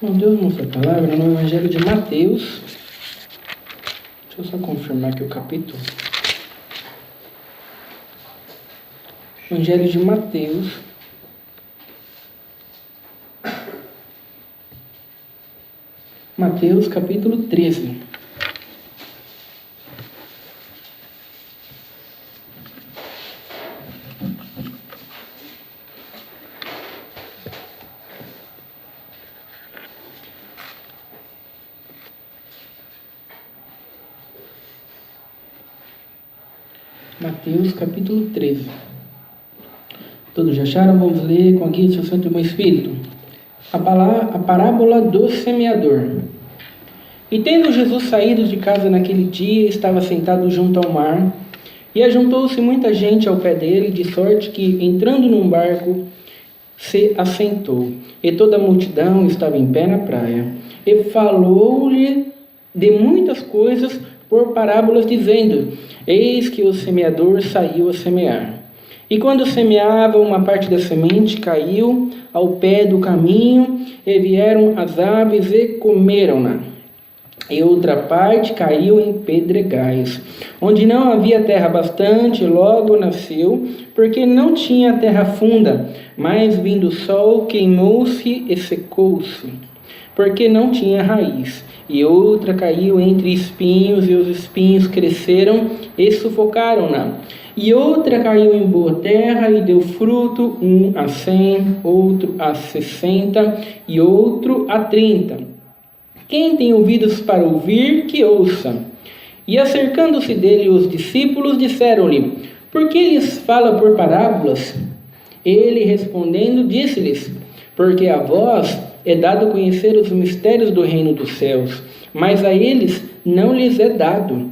Bom, Deus mostra a palavra no Evangelho de Mateus. Deixa eu só confirmar aqui o capítulo. Evangelho de Mateus. Mateus capítulo 13. Mateus capítulo 13. Todos já acharam? Vamos ler com a guia do seu Santo e Bom Espírito. A parábola do semeador. E tendo Jesus saído de casa naquele dia, estava sentado junto ao mar, e ajuntou-se muita gente ao pé dele, de sorte que, entrando num barco, se assentou, e toda a multidão estava em pé na praia. E falou-lhe de muitas coisas por parábolas, dizendo: Eis que o semeador saiu a semear. E quando semeava, uma parte da semente caiu ao pé do caminho, e vieram as aves e comeram-na. E outra parte caiu em pedregais, onde não havia terra bastante, logo nasceu, porque não tinha terra funda, mas vindo o sol queimou-se e secou-se, porque não tinha raiz. E outra caiu entre espinhos, e os espinhos cresceram e sufocaram-na. E outra caiu em boa terra e deu fruto, um a 100, outro a 60 e outro a 30. Quem tem ouvidos para ouvir, que ouça. E acercando-se dele os discípulos, disseram-lhe: Por que lhes fala por parábolas? Ele respondendo, disse-lhes: Porque a vós é dado conhecer os mistérios do reino dos céus, mas a eles não lhes é dado.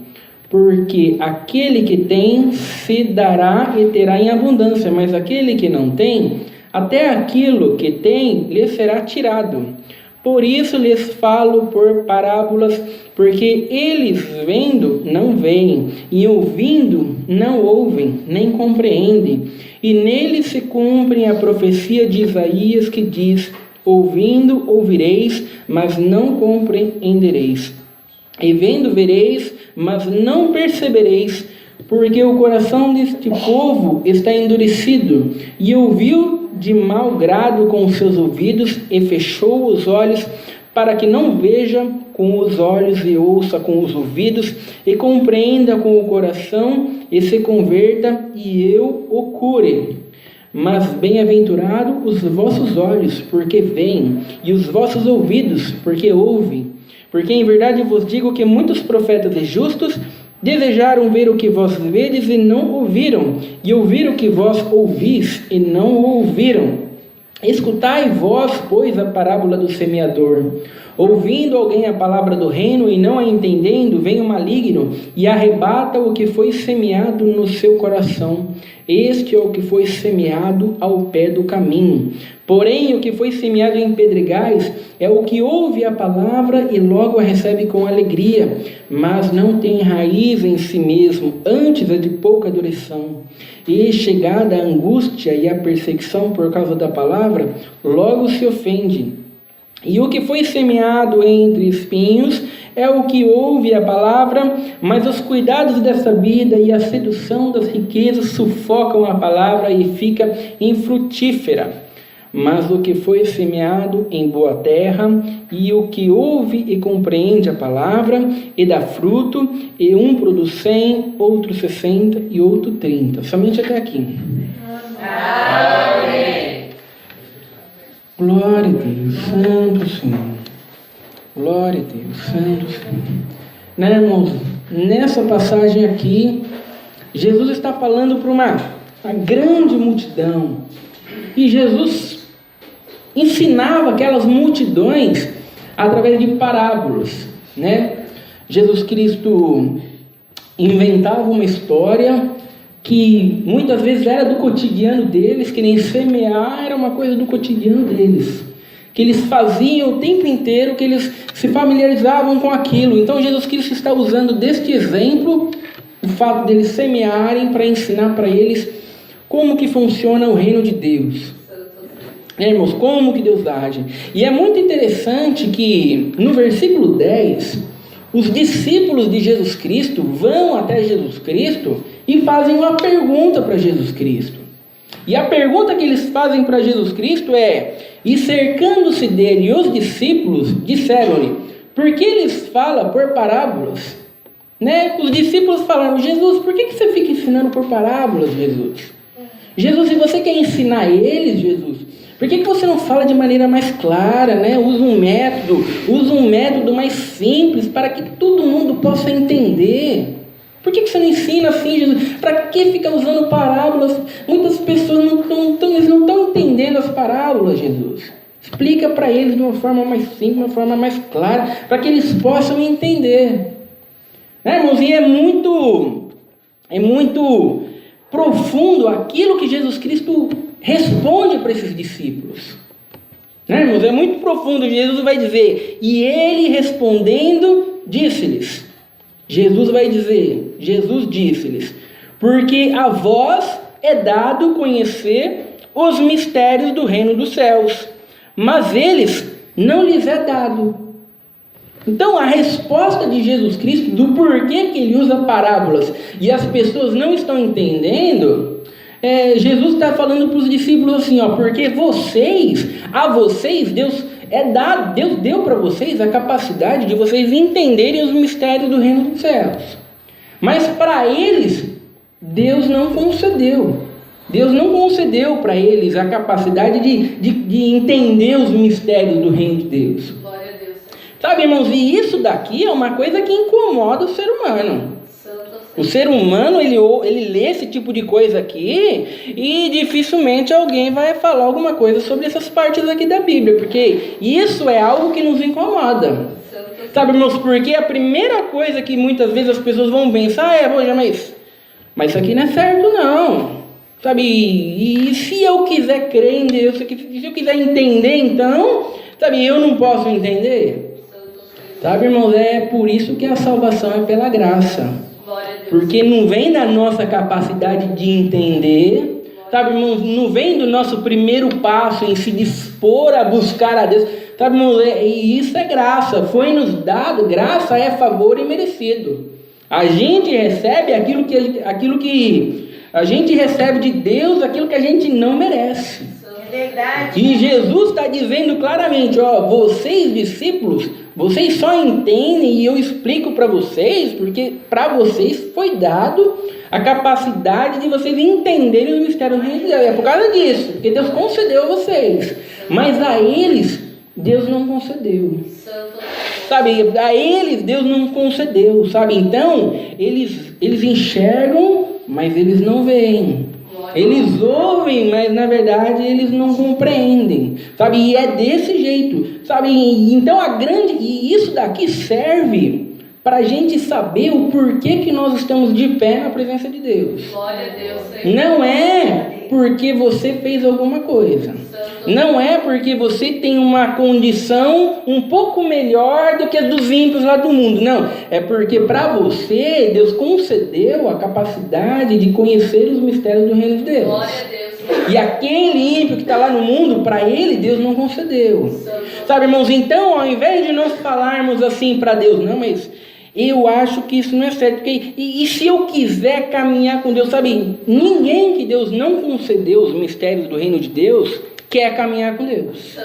Porque aquele que tem se dará e terá em abundância, mas aquele que não tem, até aquilo que tem lhe será tirado. Por isso lhes falo por parábolas, porque eles vendo não veem, e ouvindo não ouvem, nem compreendem. E neles se cumpre a profecia de Isaías, que diz: Ouvindo ouvireis, mas não compreendereis. E vendo vereis, mas não percebereis, porque o coração deste povo está endurecido, e ouviu de mau grado com os seus ouvidos, e fechou os olhos, para que não veja com os olhos, e ouça com os ouvidos, e compreenda com o coração, e se converta, e eu o cure. Mas bem-aventurado os vossos olhos, porque veem, e os vossos ouvidos, porque ouvem. Porque em verdade vos digo que muitos profetas e justos desejaram ver o que vós vedes e não ouviram, e ouvir o que vós ouvis e não ouviram. Escutai vós, pois, a parábola do semeador. Ouvindo alguém a palavra do reino e não a entendendo, vem o maligno e arrebata o que foi semeado no seu coração. Este é o que foi semeado ao pé do caminho. Porém, o que foi semeado em pedregais é o que ouve a palavra e logo a recebe com alegria, mas não tem raiz em si mesmo, antes é de pouca duração. E chegada a angústia e a perseguição por causa da palavra, logo se ofende. E o que foi semeado entre espinhos é o que ouve a palavra, mas os cuidados dessa vida e a sedução das riquezas sufocam a palavra e fica infrutífera. Mas o que foi semeado em boa terra, e o que ouve e compreende a palavra, e dá fruto, e um produz 100, outro 60 e outro 30. Somente até aqui. Amém. Glória a Deus, Santo Senhor. Glória a Deus, Santo Senhor. Né, irmãos? Nessa passagem aqui, Jesus está falando para uma grande multidão. E Jesus ensinava aquelas multidões através de parábolas, né? Jesus Cristo inventava uma história que muitas vezes era do cotidiano deles, que nem semear era uma coisa do cotidiano deles, que eles faziam o tempo inteiro, que eles se familiarizavam com aquilo. Então Jesus Cristo está usando deste exemplo, o fato deles semearem, para ensinar para eles como que funciona o reino de Deus. Irmãos, como que Deus age? E é muito interessante que no versículo 10, os discípulos de Jesus Cristo vão até Jesus Cristo e fazem uma pergunta para Jesus Cristo. E a pergunta que eles fazem para Jesus Cristo é: e cercando-se dele os discípulos, disseram-lhe, por que eles falam por parábolas? Né? Os discípulos falaram: Jesus, por que você fica ensinando por parábolas, Jesus? Jesus, se você quer ensinar eles, Jesus, por que você não fala de maneira mais clara, né? Usa um método mais simples para que todo mundo possa entender. Por que você não ensina assim, Jesus? Para que fica usando parábolas? Muitas pessoas não estão entendendo as parábolas, Jesus. Explica para eles de uma forma mais simples, de uma forma mais clara, para que eles possam entender. Né, irmãos? E é muito profundo aquilo que Jesus Cristo responde para esses discípulos. Né, irmãos? É muito profundo. Jesus vai dizer: e ele respondendo, disse-lhes. Jesus disse-lhes: porque a vós é dado conhecer os mistérios do reino dos céus, mas eles não lhes é dado. Então a resposta de Jesus Cristo do porquê que ele usa parábolas e as pessoas não estão entendendo, Jesus está falando para os discípulos assim, porque a vocês Deus deu para vocês a capacidade de vocês entenderem os mistérios do reino dos céus. Mas para eles, Deus não concedeu. Deus não concedeu para eles a capacidade de entender os mistérios do reino de Deus. Glória a Deus. Sabe, irmãos, e isso daqui é uma coisa que incomoda o ser humano. O ser humano, ele lê esse tipo de coisa aqui e dificilmente alguém vai falar alguma coisa sobre essas partes aqui da Bíblia, porque isso é algo que nos incomoda. Sabe, irmãos, porque a primeira coisa que muitas vezes as pessoas vão pensar mas isso aqui não é certo não. Sabe, e se eu quiser crer em Deus, se eu quiser entender então, sabe, eu não posso entender? Sabe, irmãos, é por isso que a salvação é pela graça. Porque não vem da nossa capacidade de entender, sabe, irmãos, não vem do nosso primeiro passo em se dispor a buscar a Deus, sabe, irmãos, e isso é graça, foi nos dado, graça é favor imerecido. A gente recebe aquilo que a gente recebe de Deus, aquilo que a gente não merece. É verdade. E Jesus está dizendo claramente, vocês discípulos, vocês só entendem e eu explico para vocês, porque para vocês foi dado a capacidade de vocês entenderem os mistérios do reino de Deus. É por causa disso, porque Deus concedeu a vocês. Mas a eles, Deus não concedeu. Sabe, a eles Deus não concedeu, sabe? Então, eles enxergam, mas eles não veem. Eles ouvem, mas na verdade eles não compreendem, sabe? E é desse jeito, sabe? Então e isso daqui serve para a gente saber o porquê que nós estamos de pé na presença de Deus. Glória a Deus, Senhor. Não é porque você fez alguma coisa. Não é porque você tem uma condição um pouco melhor do que a dos ímpios lá do mundo. Não, é porque para você, Deus concedeu a capacidade de conhecer os mistérios do reino de Deus. Glória a Deus. E aquele ímpio que está lá no mundo, para ele, Deus não concedeu. Sabe, irmãos, então, ao invés de nós falarmos assim para Deus, não, mas eu acho que isso não é certo. Porque, e se eu quiser caminhar com Deus, sabe, ninguém que Deus não concedeu os mistérios do reino de Deus quer caminhar com Deus.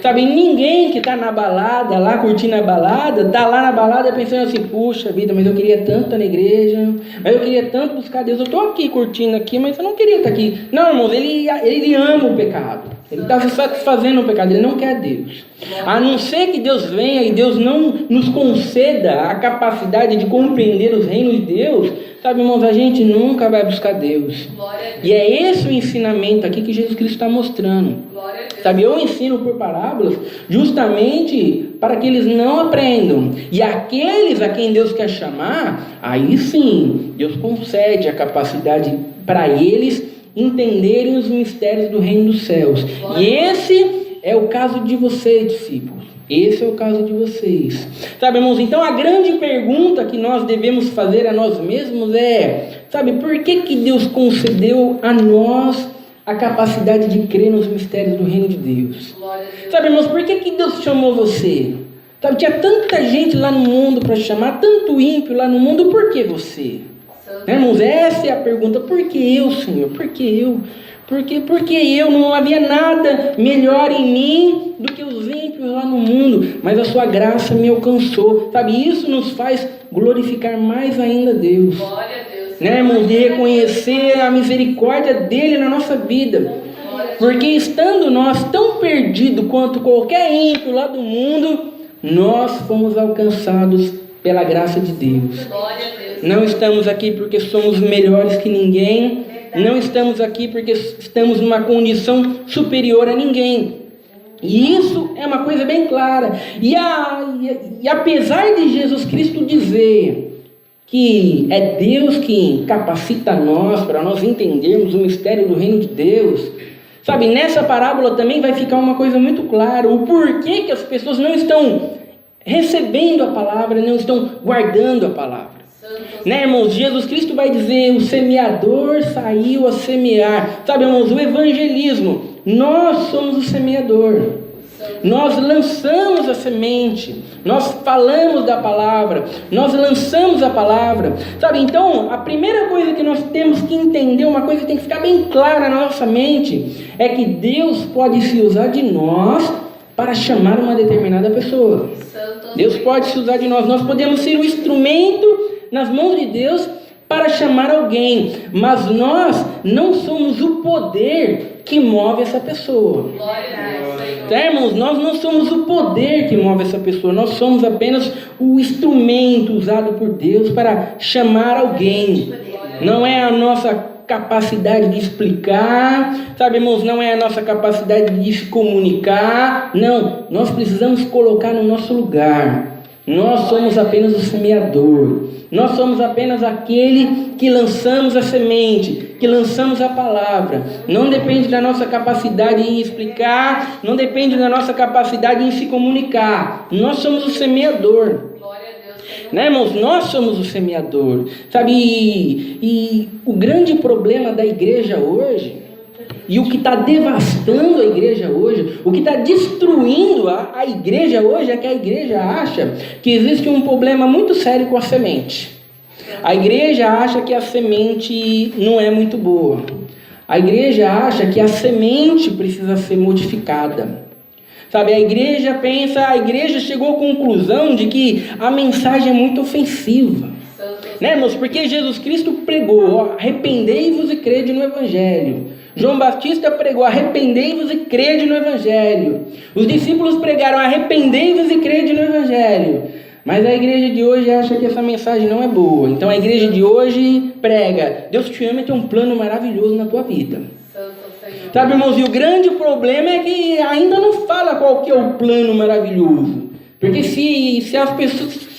Sabe, ninguém que está na balada, lá curtindo a balada, está lá na balada pensando assim, puxa vida, mas eu queria tanto estar na igreja, mas eu queria tanto buscar Deus, eu estou aqui curtindo aqui, mas eu não queria estar aqui. Não, irmãos, ele ama o pecado, ele está se satisfazendo no pecado, ele não quer Deus. A não ser que Deus venha e Deus não nos conceda a capacidade de compreender os reinos de Deus, sabe, irmãos, a gente nunca vai buscar Deus. E é esse o ensinamento aqui que Jesus Cristo está mostrando. Sabe, eu ensino por parábolas justamente para que eles não aprendam. E aqueles a quem Deus quer chamar, aí sim, Deus concede a capacidade para eles entenderem os mistérios do reino dos céus. E esse é o caso de vocês, discípulos. Esse é o caso de vocês. Sabe, irmãos, então a grande pergunta que nós devemos fazer a nós mesmos é, sabe, por que Deus concedeu a nós a capacidade de crer nos mistérios do reino de Deus. Glória a Deus. Sabe, irmãos, por que Deus chamou você? Sabe, tinha tanta gente lá no mundo para chamar, tanto ímpio lá no mundo, por que você? Né, irmãos, essa é a pergunta. Por que eu, Senhor? Por que eu? Porque eu? Não havia nada melhor em mim do que os ímpios lá no mundo, mas a sua graça me alcançou. Sabe, isso nos faz glorificar mais ainda Deus. Glória a Deus. Né, irmãos, de reconhecer a misericórdia dele na nossa vida. Porque estando nós tão perdidos quanto qualquer ímpio lá do mundo, nós fomos alcançados pela graça de Deus. Glória a Deus. Não estamos aqui porque somos melhores que ninguém. Não estamos aqui porque estamos numa condição superior a ninguém. E isso é uma coisa bem clara. E apesar de Jesus Cristo dizer que é Deus que capacita nós para nós entendermos o mistério do reino de Deus, sabe, nessa parábola também vai ficar uma coisa muito clara, o porquê que as pessoas não estão recebendo a palavra, não estão guardando a palavra. Né, irmãos, Jesus Cristo vai dizer, o semeador saiu a semear. Sabe, irmãos, o evangelismo, nós somos o semeador. Nós lançamos a semente, nós falamos da palavra, nós lançamos a palavra, sabe? Então, a primeira coisa que nós temos que entender, uma coisa que tem que ficar bem clara na nossa mente, é que Deus pode se usar de nós para chamar uma determinada pessoa. Deus pode se usar de nós, nós podemos ser o instrumento nas mãos de Deus para chamar alguém, mas nós não somos o poder que move essa pessoa. Glória a Deus. Tá, irmãos, nós não somos o poder que move essa pessoa, nós somos apenas o instrumento usado por Deus para chamar alguém. Não é a nossa capacidade de explicar, sabe, irmãos, não é a nossa capacidade de se comunicar, não, nós precisamos colocar no nosso lugar. Nós somos apenas o semeador, nós somos apenas aquele que lançamos a semente, que lançamos a palavra. Não depende da nossa capacidade em explicar, não depende da nossa capacidade em se comunicar. Nós somos o semeador. Glória a Deus. Né, irmãos? Nós somos o semeador. Sabe, e o grande problema da igreja hoje, e o que está devastando a igreja hoje, o que está destruindo a igreja hoje, é que a igreja acha que existe um problema muito sério com a semente. A igreja acha que a semente não é muito boa. A igreja acha que a semente precisa ser modificada. Sabe, a igreja chegou à conclusão de que a mensagem é muito ofensiva. Né, irmãos? Porque Jesus Cristo pregou, arrependei-vos e crede no Evangelho. João Batista pregou, arrependei-vos e crede no Evangelho. Os discípulos pregaram, arrependei-vos e crede no Evangelho. Mas a igreja de hoje acha que essa mensagem não é boa. Então a igreja de hoje prega, Deus te ama e tem um plano maravilhoso na tua vida. Sabe, irmãos, e o grande problema é que ainda não fala qual que é o plano maravilhoso. Porque se as pessoas...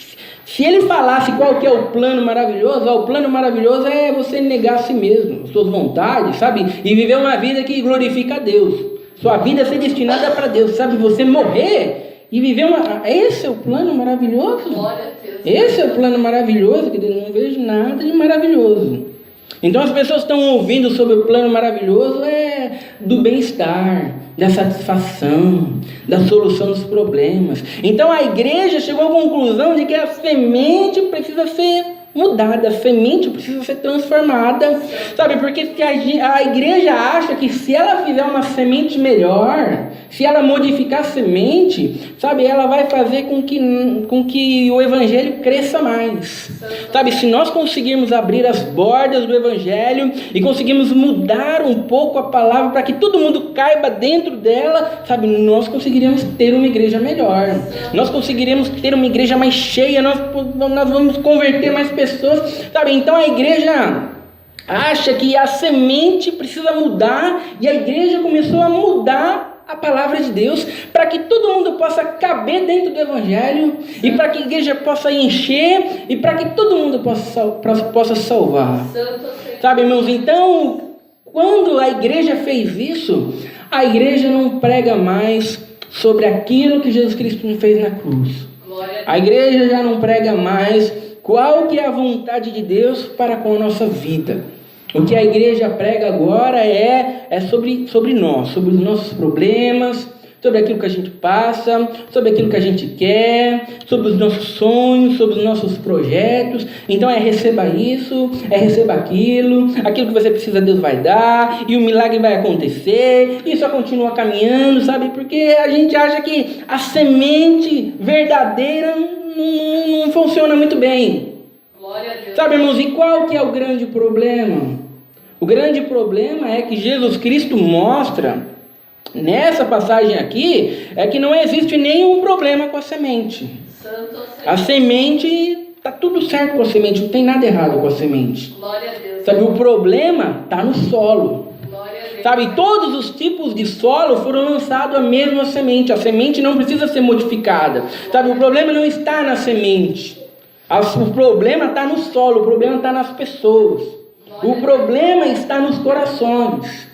Se ele falasse qual que é o plano maravilhoso, o plano maravilhoso é você negar a si mesmo, suas vontades, sabe? E viver uma vida que glorifica a Deus. Sua vida ser destinada para Deus, sabe? Você morrer e viver uma... Esse é o plano maravilhoso? Glória a Deus. Esse é o plano maravilhoso, que eu não vejo nada de maravilhoso. Então as pessoas estão ouvindo sobre o plano maravilhoso do bem-estar, da satisfação, da solução dos problemas. Então a igreja chegou à conclusão de que a semente precisa ser mudada, a semente precisa ser transformada, sabe? Porque se a igreja acha que se ela fizer uma semente melhor, se ela modificar a semente, sabe, ela vai fazer com que o evangelho cresça mais, sabe? Se nós conseguirmos abrir as bordas do evangelho e conseguirmos mudar um pouco a palavra para que todo mundo caiba dentro dela, sabe, nós conseguiríamos ter uma igreja melhor, nós conseguiríamos ter uma igreja mais cheia, nós vamos converter mais pessoas, sabe? Então a igreja acha que a semente precisa mudar e a igreja começou a mudar a palavra de Deus para que todo mundo possa caber dentro do evangelho e para que a igreja possa encher e para que todo mundo possa salvar. Sabe, irmãos? Então, quando a igreja fez isso, a igreja não prega mais sobre aquilo que Jesus Cristo fez na cruz. A igreja já não prega mais qual que é a vontade de Deus para com a nossa vida. O que a igreja prega agora é sobre nós, sobre os nossos problemas, sobre aquilo que a gente passa, sobre aquilo que a gente quer, sobre os nossos sonhos, sobre os nossos projetos. Então receba isso, receba aquilo que você precisa Deus vai dar, e o milagre vai acontecer, e só continua caminhando, sabe? Porque a gente acha que a semente verdadeira não funciona muito bem. Glória a Deus. Sabe, irmãos, e qual que é o grande problema? O grande problema é que Jesus Cristo mostra, nessa passagem aqui, é que não existe nenhum problema com a semente. Santo A semente, está tudo certo com a semente, não tem nada errado com a semente. Glória a Deus. Sabe, o problema está no solo. Glória a Deus. Sabe, todos os tipos de solo foram lançados a mesma semente. A semente não precisa ser modificada. Sabe, o problema não está na semente. O problema está no solo, o problema está nas pessoas. O problema está nos corações.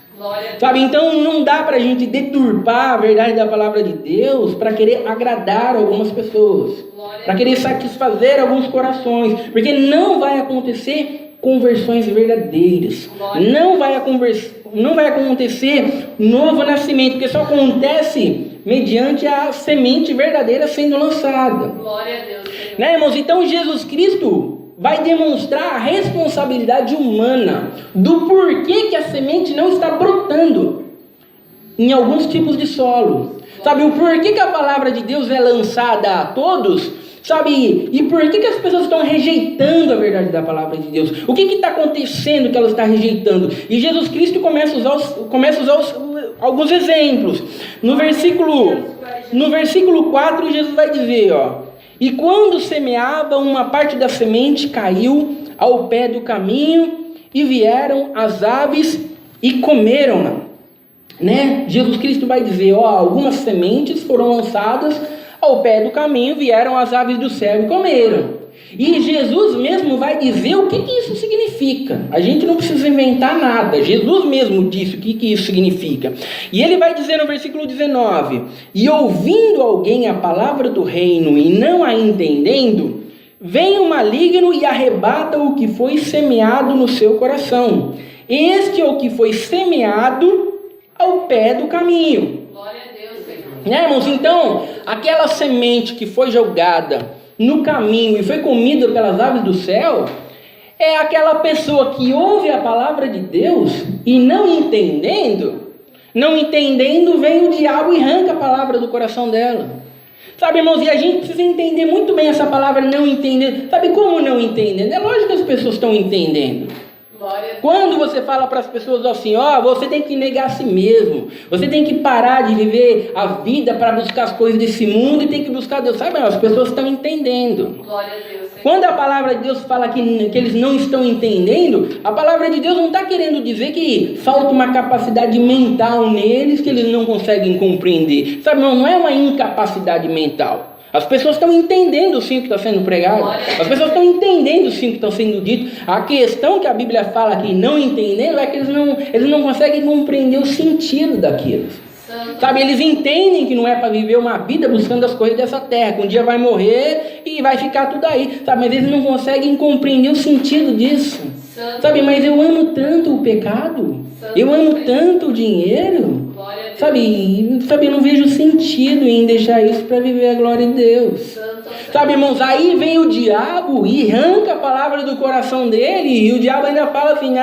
Sabe, então não dá para a gente deturpar a verdade da palavra de Deus para querer agradar algumas pessoas, para querer satisfazer alguns corações, porque não vai acontecer conversões verdadeiras, não vai acontecer novo nascimento, porque só acontece mediante a semente verdadeira sendo lançada. Glória a Deus, Senhor. Né, irmãos? Então Jesus Cristo vai demonstrar a responsabilidade humana do porquê que a semente não está brotando em alguns tipos de solo. Sabe, o porquê que a palavra de Deus é lançada a todos, sabe, e por que as pessoas estão rejeitando a verdade da palavra de Deus? O que está acontecendo que ela está rejeitando? E Jesus Cristo começa a usar alguns exemplos. No versículo 4, Jesus vai dizer, e quando semeava, uma parte da semente caiu ao pé do caminho, e vieram as aves e comeram-na. Né? Jesus Cristo vai dizer, algumas sementes foram lançadas ao pé do caminho, vieram as aves do céu e comeram. E Jesus mesmo vai dizer o que isso significa. A gente não precisa inventar nada. Jesus mesmo disse o que isso significa. E ele vai dizer no versículo 19: e ouvindo alguém a palavra do reino e não a entendendo, vem o maligno e arrebata o que foi semeado no seu coração. Este é o que foi semeado ao pé do caminho. Glória a Deus, Senhor. Né, irmãos? Então, aquela semente que foi jogada no caminho e foi comida pelas aves do céu, é aquela pessoa que ouve a palavra de Deus e não entendendo, vem o diabo e arranca a palavra do coração dela. Sabe, irmãos, e a gente precisa entender muito bem essa palavra não entender. Sabe como não entender? É lógico que as pessoas estão entendendo. Quando você fala para as pessoas assim, você tem que negar a si mesmo, você tem que parar de viver a vida para buscar as coisas desse mundo e tem que buscar Deus, sabe? As pessoas estão entendendo. Glória a Deus. Quando a palavra de Deus fala que eles não estão entendendo, a palavra de Deus não está querendo dizer que falta uma capacidade mental neles que eles não conseguem compreender, sabe? Não é uma incapacidade mental. As pessoas estão entendendo sim o que está sendo pregado. As pessoas estão entendendo sim o que está sendo dito. A questão que a Bíblia fala aqui, não entendendo, é que eles não conseguem compreender o sentido daquilo. Sabe, eles entendem que não é para viver uma vida buscando as coisas dessa terra, que um dia vai morrer e vai ficar tudo aí. Sabe, mas eles não conseguem compreender o sentido disso. Sabe, mas eu amo tanto o pecado. Eu amo tanto o dinheiro. Sabe, eu não vejo sentido em deixar isso para viver a glória de Deus. Sabe, irmãos, aí vem o diabo e arranca a palavra do coração dele, e o diabo ainda fala assim,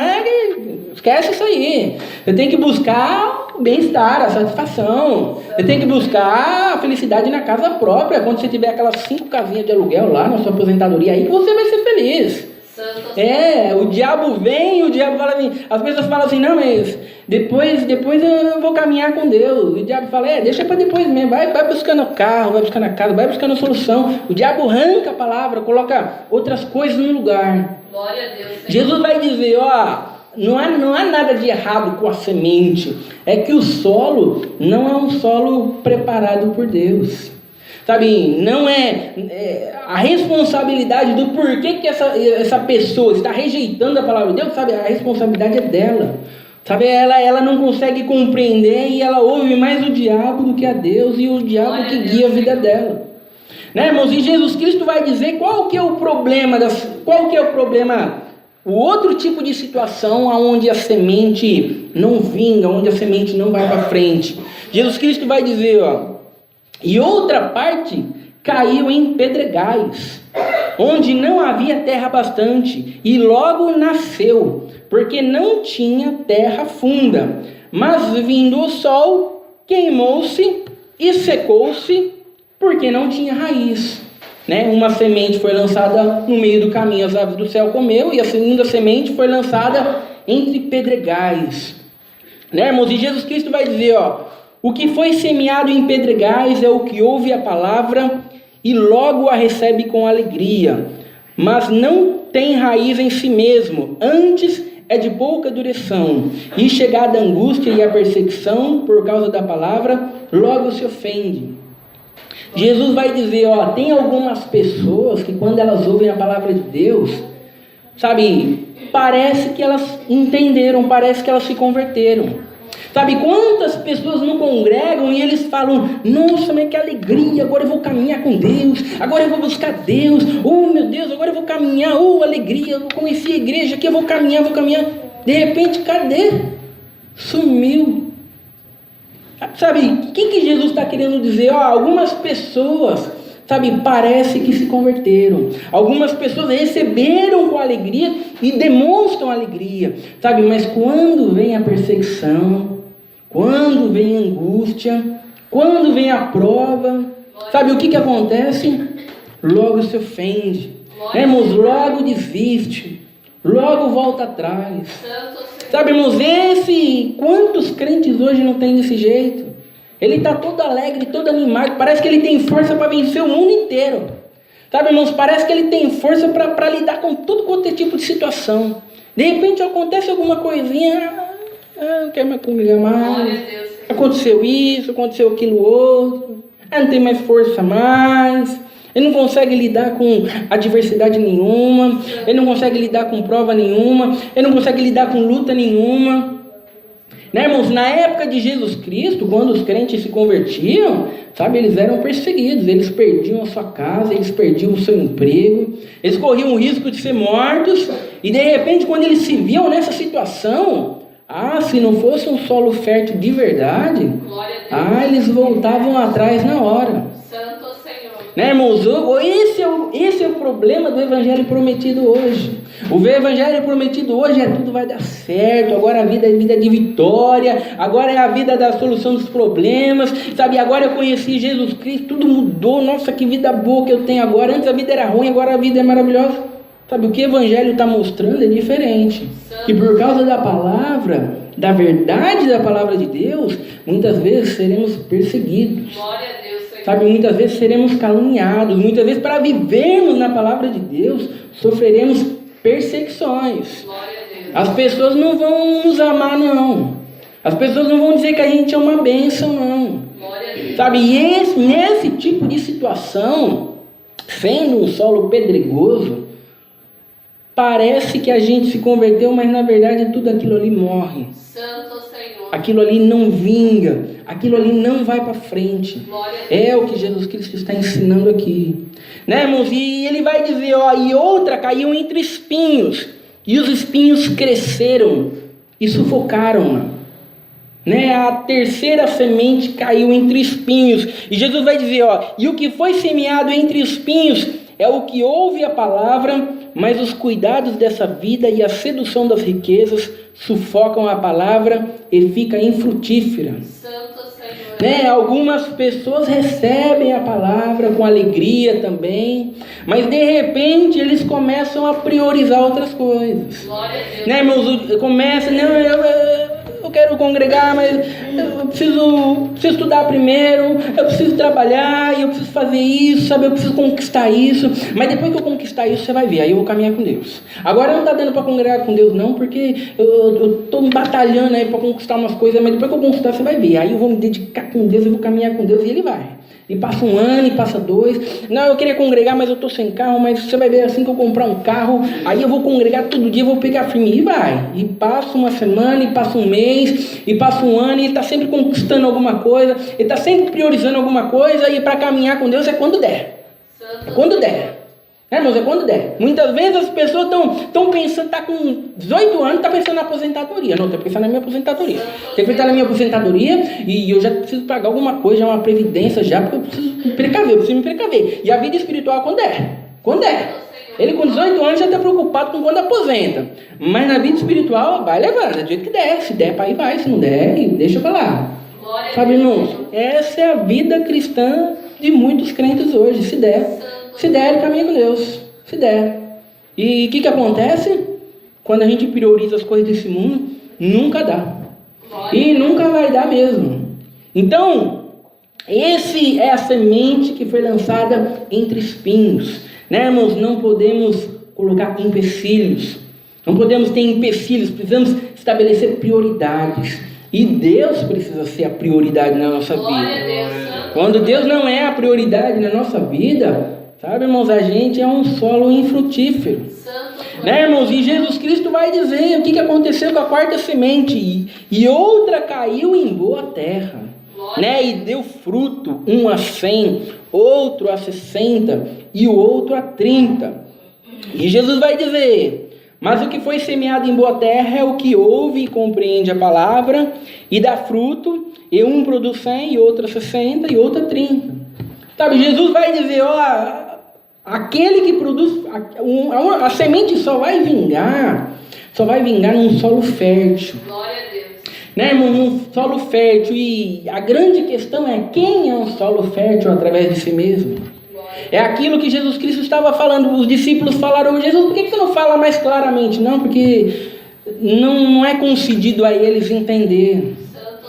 esquece isso aí, você tem que buscar o bem-estar, a satisfação, você tem que buscar a felicidade na casa própria, quando você tiver aquelas 5 casinhas de aluguel lá na sua aposentadoria, aí que você vai ser feliz. O diabo vem e o diabo fala assim, as pessoas falam assim, não, mas depois eu vou caminhar com Deus. E o diabo fala, deixa para depois mesmo, vai buscando o carro, vai buscando a casa, vai buscando a solução. O diabo arranca a palavra, coloca outras coisas no lugar. Glória a Deus. Jesus vai dizer, não há nada de errado com a semente, é que o solo não é um solo preparado por Deus. Sabe, não é a responsabilidade do porquê que essa pessoa está rejeitando a palavra de Deus, sabe, a responsabilidade é dela. Sabe, ela não consegue compreender e ela ouve mais o diabo do que a Deus, e o diabo que guia a vida dela. Né, irmãos? E Jesus Cristo vai dizer qual que é o problema o outro tipo de situação onde a semente não vinga, onde a semente não vai para frente. Jesus Cristo vai dizer, e outra parte caiu em pedregais, onde não havia terra bastante, e logo nasceu, porque não tinha terra funda. Mas vindo o sol, queimou-se e secou-se, porque não tinha raiz. Uma semente foi lançada no meio do caminho, as aves do céu comeu, e a segunda semente foi lançada entre pedregais. Irmãos, e Jesus Cristo vai dizer, o que foi semeado em pedregais é o que ouve a palavra e logo a recebe com alegria, mas não tem raiz em si mesmo, antes é de pouca duração, e chegada a angústia e a perseguição por causa da palavra, logo se ofende. Jesus vai dizer, tem algumas pessoas que quando elas ouvem a palavra de Deus, parece que elas entenderam, parece que elas se converteram. Quantas pessoas não congregam e eles falam, nossa, mas que alegria, agora eu vou caminhar com Deus, agora eu vou buscar Deus, oh meu Deus, agora eu vou caminhar, oh alegria, eu conheci a igreja aqui, eu vou caminhar, de repente, cadê? Sumiu. O que Jesus está querendo dizer? Algumas pessoas, parece que se converteram. Algumas pessoas receberam com alegria e demonstram alegria, mas quando vem a perseguição, quando vem a angústia, quando vem a prova, o que acontece? Logo se ofende, irmãos, logo desiste, logo volta atrás. Irmãos, quantos crentes hoje não tem desse jeito? Ele está todo alegre, todo animado, parece que ele tem força para vencer o mundo inteiro. Irmãos, parece que ele tem força para lidar com todo quanto é tipo de situação. De repente acontece alguma coisinha, não quero mais congregar mais, aconteceu isso, aconteceu aquilo outro, não tem mais força mais. Ele não consegue lidar com adversidade nenhuma, ele não consegue lidar com prova nenhuma, ele não consegue lidar com luta nenhuma. Irmãos, na época de Jesus Cristo, quando os crentes se convertiam, eles eram perseguidos, eles perdiam a sua casa, eles perdiam o seu emprego, eles corriam o risco de ser mortos, e de repente quando eles se viam nessa situação, se não fosse um solo fértil de verdade, eles voltavam atrás na hora. Irmãos, esse é o problema do Evangelho prometido hoje. O Evangelho prometido hoje tudo vai dar certo, agora a vida é vida de vitória, agora é a vida da solução dos problemas, agora eu conheci Jesus Cristo, tudo mudou, nossa, que vida boa que eu tenho agora, antes a vida era ruim, agora a vida é maravilhosa. O que o Evangelho está mostrando é diferente, que por causa da palavra, da verdade da palavra de Deus, muitas vezes seremos perseguidos. Glória a Deus. Muitas vezes seremos caluniados, muitas vezes para vivermos na palavra de Deus, sofreremos perseguições. As pessoas não vão nos amar, não. As pessoas não vão dizer que a gente é uma bênção, não. E nesse tipo de situação, sendo um solo pedregoso, parece que a gente se converteu, mas na verdade tudo aquilo ali morre. Santo Senhor. Aquilo ali não vinga, aquilo ali não vai para frente. É o que Jesus Cristo está ensinando aqui. Irmãos? E ele vai dizer, e outra caiu entre espinhos, e os espinhos cresceram e sufocaram-na. A terceira semente caiu entre espinhos, e Jesus vai dizer, e o que foi semeado entre espinhos é o que ouve a palavra, mas os cuidados dessa vida e a sedução das riquezas sufocam a palavra e fica infrutífera. Santo Senhor. Algumas pessoas recebem a palavra com alegria também, mas de repente eles começam a priorizar outras coisas. Glória a Deus. Irmãos, começa, eu quero congregar, mas eu preciso estudar primeiro, eu preciso trabalhar, eu preciso fazer isso, eu preciso conquistar isso, mas depois que eu conquistar isso, você vai ver, aí eu vou caminhar com Deus. Agora não está dando para congregar com Deus não, porque eu estou batalhando aí para conquistar umas coisas, mas depois que eu conquistar, você vai ver, aí eu vou me dedicar com Deus, eu vou caminhar com Deus, e Ele vai. E passa um ano, e passa 2. Não, eu queria congregar, mas eu estou sem carro. Mas você vai ver, assim que eu comprar um carro, aí eu vou congregar todo dia, eu vou pegar firme. E vai. E passa uma semana, e passa um mês, e passa um ano, e ele está sempre conquistando alguma coisa, ele está sempre priorizando alguma coisa, e para caminhar com Deus é quando der. É quando der. Irmãos, é quando der. Muitas vezes as pessoas estão pensando, tá com 18 anos, tá pensando na aposentadoria. Não, estou pensando na minha aposentadoria. Tem que pensar na minha aposentadoria e eu já preciso pagar alguma coisa, já uma previdência já, porque eu preciso me precaver. E a vida espiritual quando é? Quando é? Ele com 18 anos já está preocupado com quando aposenta. Mas na vida espiritual vai levando, do jeito que der. Se der para ir, vai. Se não der, deixa para lá. Sabe, irmãos? Essa é a vida cristã de muitos crentes hoje. Se der, ele caminha com Deus. Se der. E o que acontece? Quando a gente prioriza as coisas desse mundo, nunca dá. E nunca vai dar mesmo. Então, esse é a semente que foi lançada entre espinhos. Né, irmãos? Não podemos colocar empecilhos. Não podemos ter empecilhos. Precisamos estabelecer prioridades. E Deus precisa ser a prioridade na nossa vida. Quando Deus não é a prioridade na nossa vida, sabe, irmãos, a gente é um solo infrutífero. Né, irmãos? E Jesus Cristo vai dizer o que aconteceu com a quarta semente. E outra caiu em boa terra, né, e deu fruto, um a 100, outro a 60 e o outro a 30. E Jesus vai dizer: mas o que foi semeado em boa terra é o que ouve e compreende a palavra e dá fruto, e um produz 100, e outro a 60 e outro a 30. Sabe, Jesus vai dizer, aquele que produz, a semente só vai vingar num solo fértil. Glória a Deus. Né, irmão, num solo fértil. E a grande questão é: quem é um solo fértil através de si mesmo? É aquilo que Jesus Cristo estava falando. Os discípulos falaram: Jesus, por que você não fala mais claramente? Não, porque não é concedido a eles entender.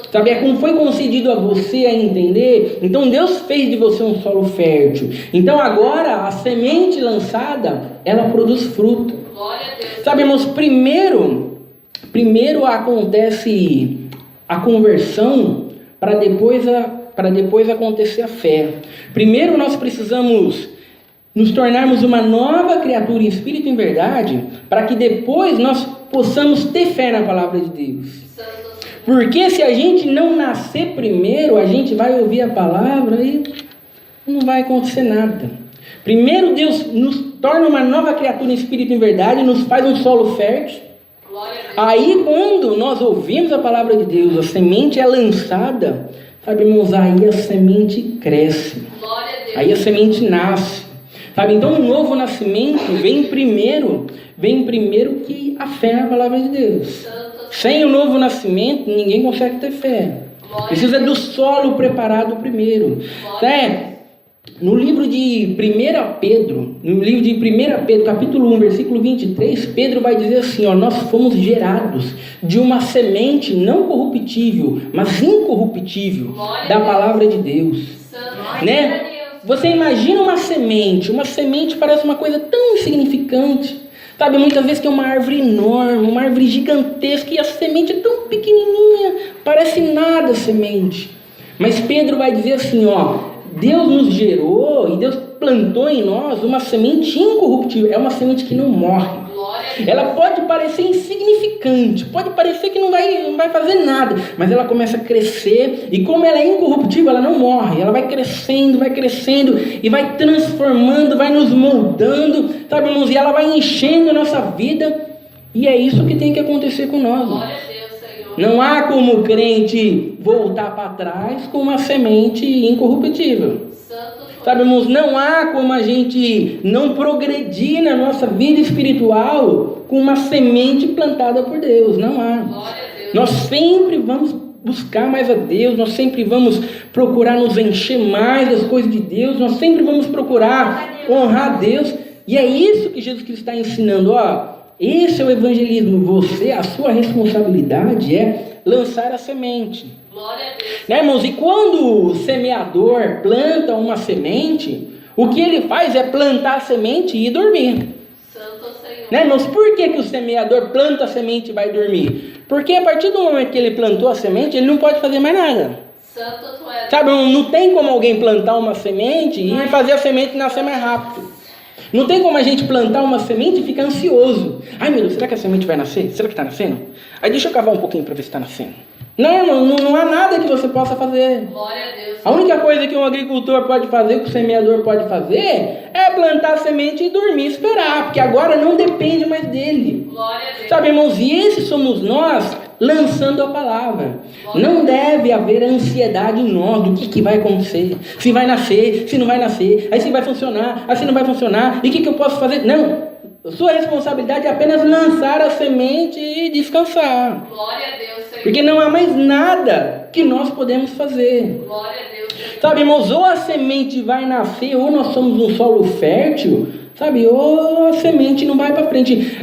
Sabe, foi concedido a você a entender. Então Deus fez de você um solo fértil. Então agora a semente lançada, ela produz fruto. Sabe, irmãos, primeiro acontece a conversão para depois acontecer a fé. Primeiro nós precisamos nos tornarmos uma nova criatura em espírito e em verdade, para que depois nós possamos ter fé na palavra de Deus. Porque se a gente não nascer primeiro, a gente vai ouvir a palavra e não vai acontecer nada. Primeiro Deus nos torna uma nova criatura em espírito e em verdade, nos faz um solo fértil. Aí quando nós ouvimos a palavra de Deus, a semente é lançada, sabe, irmãos, aí a semente cresce, aí a semente nasce, sabe? Então o novo nascimento vem primeiro que a fé na palavra de Deus. Sem o novo nascimento ninguém consegue ter fé. Precisa do solo preparado primeiro. No livro de 1 Pedro, capítulo 1, versículo 23, Pedro vai dizer assim, nós fomos gerados de uma semente não corruptível, mas incorruptível, da palavra de Deus. Né? Você imagina uma semente parece uma coisa tão insignificante. Sabe, muitas vezes tem uma árvore enorme, uma árvore gigantesca, e a semente é tão pequenininha, parece nada a semente. Mas Pedro vai dizer assim, Deus nos gerou e Deus plantou em nós uma semente incorruptível. É uma semente que não morre. Ela pode parecer insignificante, pode parecer que não vai fazer nada, mas ela começa a crescer, e como ela é incorruptível, ela não morre. Ela vai crescendo e vai transformando, vai nos moldando, sabe, irmãos? E ela vai enchendo a nossa vida, e é isso que tem que acontecer com nós. Glória a Deus, Senhor. Não há como o crente voltar para trás com uma semente incorruptível. Sabe, irmãos, não há como a gente não progredir na nossa vida espiritual com uma semente plantada por Deus. Não há. Nós sempre vamos buscar mais a Deus, nós sempre vamos procurar nos encher mais das coisas de Deus, nós sempre vamos procurar honrar a Deus. E é isso que Jesus Cristo está ensinando. Esse é o evangelismo. A sua responsabilidade é lançar a semente. Glória a Deus. Né, irmãos? E quando o semeador planta uma semente, o que ele faz é plantar a semente e ir dormir. Santo Senhor. Né, irmãos? Por que o semeador planta a semente e vai dormir? Porque a partir do momento que ele plantou a semente, ele não pode fazer mais nada. Santo tu és. Sabe, não tem como alguém plantar uma semente e fazer a semente nascer mais rápido. Não tem como a gente plantar uma semente e ficar ansioso. Ai, meu Deus, será que a semente vai nascer? Será que está nascendo? Aí deixa eu cavar um pouquinho para ver se está nascendo. Não, irmão, não há nada que você possa fazer. Glória a Deus. A única coisa que um agricultor pode fazer, que o semeador pode fazer, é plantar a semente e dormir e esperar, porque agora não depende mais dele. Glória a Deus. Sabe, irmãos, e esses somos nós lançando a palavra. Não deve haver ansiedade em nós do que vai acontecer, se vai nascer, se não vai nascer, aí se vai funcionar, aí se não vai funcionar, e o que eu posso fazer? Não, sua responsabilidade é apenas lançar a semente e descansar. Glória a Deus, Senhor. Porque não há mais nada que nós podemos fazer. Glória a Deus, Senhor. Sabe, irmãos, ou a semente vai nascer, ou nós somos um solo fértil, sabe, ou a semente não vai para frente.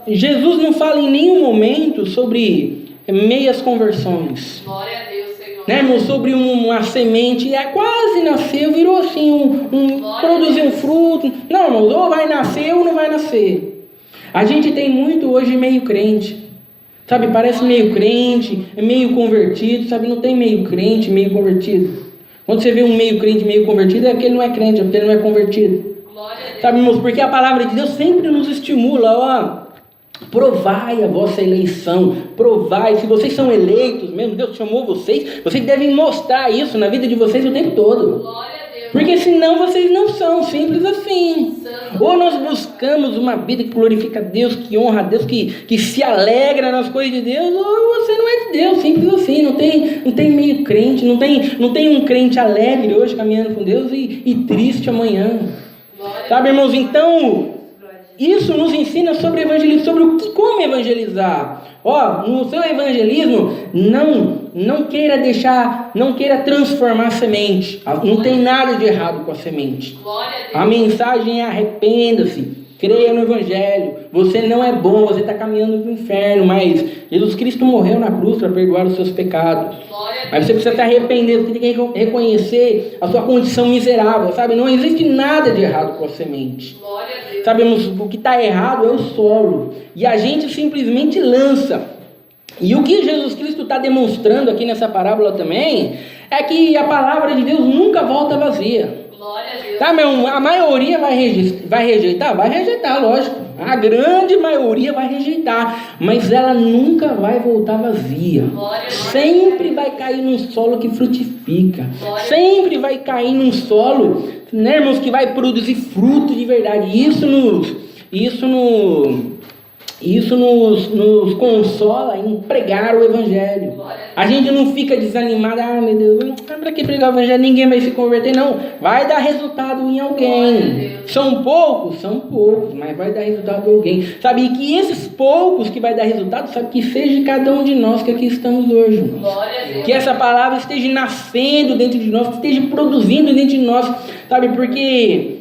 Jesus não fala em nenhum momento sobre meias conversões. Glória a Deus, Senhor. Né, irmão, sobre uma semente, quase nasceu, virou assim, produziu um fruto. Não, irmão, ou vai nascer ou não vai nascer. A gente tem muito hoje meio crente. Sabe, parece meio crente, meio convertido, sabe, não tem meio crente, meio convertido. Quando você vê um meio crente, meio convertido, é porque ele não é crente, é porque ele não é convertido. Glória a Deus. Sabe, irmãos, porque a palavra de Deus sempre nos estimula, provai a vossa eleição, provai, se vocês são eleitos mesmo, Deus chamou vocês devem mostrar isso na vida de vocês o tempo todo. Glória a Deus. Porque senão vocês não são, simples assim. Santo. Ou nós buscamos uma vida que glorifica a Deus, que honra a Deus, que se alegra nas coisas de Deus, ou você não é de Deus, simples assim. Não tem meio crente, não tem um crente alegre hoje caminhando com Deus e triste amanhã. Glória a Sabe, irmãos, então isso nos ensina sobre evangelismo, sobre como evangelizar. No seu evangelismo, não queira transformar a semente. Não tem nada de errado com a semente. Glória a Deus. A mensagem é: arrependa-se, creia no evangelho. Você não é bom, você está caminhando para o inferno, mas Jesus Cristo morreu na cruz para perdoar os seus pecados. Glória a Deus. Mas você precisa estar arrependido, você tem que reconhecer a sua condição miserável, sabe? Não existe nada de errado com a semente. Glória a Deus. Sabemos, o que está errado é o solo, e a gente simplesmente lança. E o que Jesus Cristo está demonstrando aqui nessa parábola também, é que a palavra de Deus nunca volta vazia. Glória a Deus. Tá, meu? A maioria vai rejeitar? Vai rejeitar, lógico. A grande maioria vai rejeitar, mas ela nunca vai voltar vazia. Glória a Deus. Sempre vai cair num solo que frutifica. Glória. Sempre vai cair num solo, né, irmãos, que vai produzir fruto de verdade. Isso nos consola em pregar o evangelho. A gente não fica desanimado, meu Deus, para que pregar o evangelho? Ninguém vai se converter, não. Vai dar resultado em alguém. São poucos, mas vai dar resultado em alguém. Sabe, e que esses poucos que vai dar resultado, sabe, que seja cada um de nós que aqui estamos hoje, irmãos. Glória a Deus. Que essa palavra esteja nascendo dentro de nós, que esteja produzindo dentro de nós, sabe, porque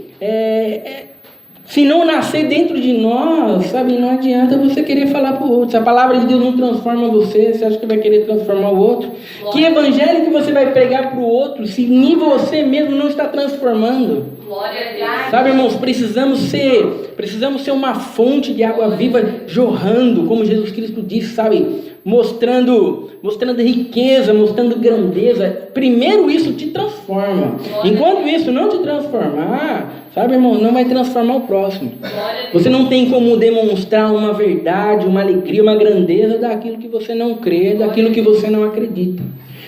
se não nascer dentro de nós, sabe, não adianta você querer falar para o outro. Se a palavra de Deus não transforma você acha que vai querer transformar o outro? Que evangelho que você vai pregar para o outro se nem você mesmo não está transformando? Glória a Deus. Sabe, irmãos, precisamos ser uma fonte de água viva jorrando, como Jesus Cristo disse, sabe, mostrando riqueza, mostrando grandeza. Primeiro isso te transforma. Enquanto isso não te transformar, sabe, irmão, não vai transformar o próximo. Você não tem como demonstrar uma verdade, uma alegria, uma grandeza daquilo que você não crê, daquilo que você não acredita.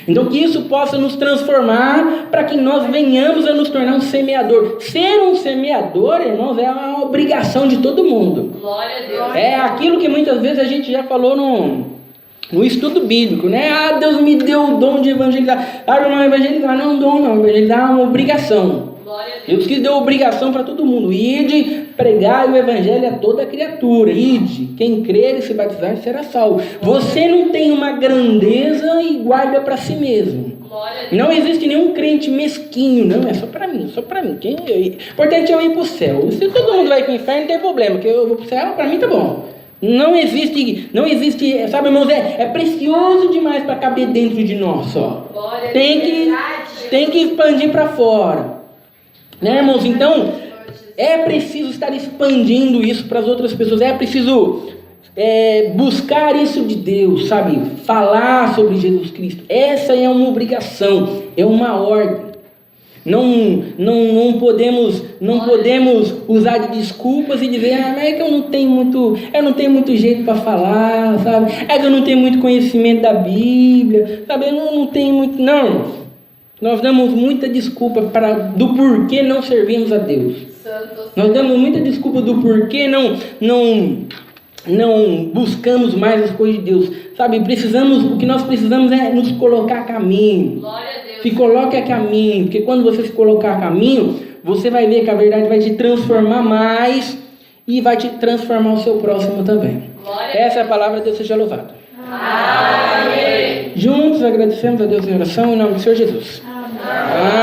Então que isso possa nos transformar para que nós venhamos a nos tornar um semeador. Ser um semeador, irmãos, é uma obrigação de todo mundo. Glória a Deus. É aquilo que muitas vezes a gente já falou no estudo bíblico, né? Deus me deu o dom de evangelizar. Irmão, evangelizar não é um dom, não. Evangelizar é uma obrigação. Deus que deu obrigação para todo mundo. Ide, pregar o evangelho a toda criatura. Ide, quem crer e se batizar será salvo. Você não tem uma grandeza e guarda para si mesmo. Não existe nenhum crente mesquinho. Não, é só para mim, só para mim. O importante é eu ir para o céu. Se todo mundo vai para o inferno, não tem problema. Que eu vou para o céu, para mim tá bom. Não existe, sabe, irmãos, é precioso demais para caber dentro de nós só. Tem que expandir para fora. Né, irmãos? Então, é preciso estar expandindo isso para as outras pessoas. É preciso buscar isso de Deus, sabe? Falar sobre Jesus Cristo. Essa é uma obrigação, é uma ordem. Não podemos usar de desculpas e dizer, mas é que eu não tenho muito jeito para falar, sabe? É que eu não tenho muito conhecimento da Bíblia, sabe? Eu não tenho muito, não. Nós damos muita desculpa do porquê não servimos a Deus. Nós damos muita desculpa do porquê não buscamos mais as coisas de Deus, sabe? O que nós precisamos é nos colocar a caminho. Glória a Deus. Se coloque a caminho, porque quando você se colocar a caminho, você vai ver que a verdade vai te transformar mais e vai te transformar o seu próximo também. Essa é a palavra de Deus, seja louvado. Amém. Juntos agradecemos a Deus em oração em nome do Senhor Jesus. Amém.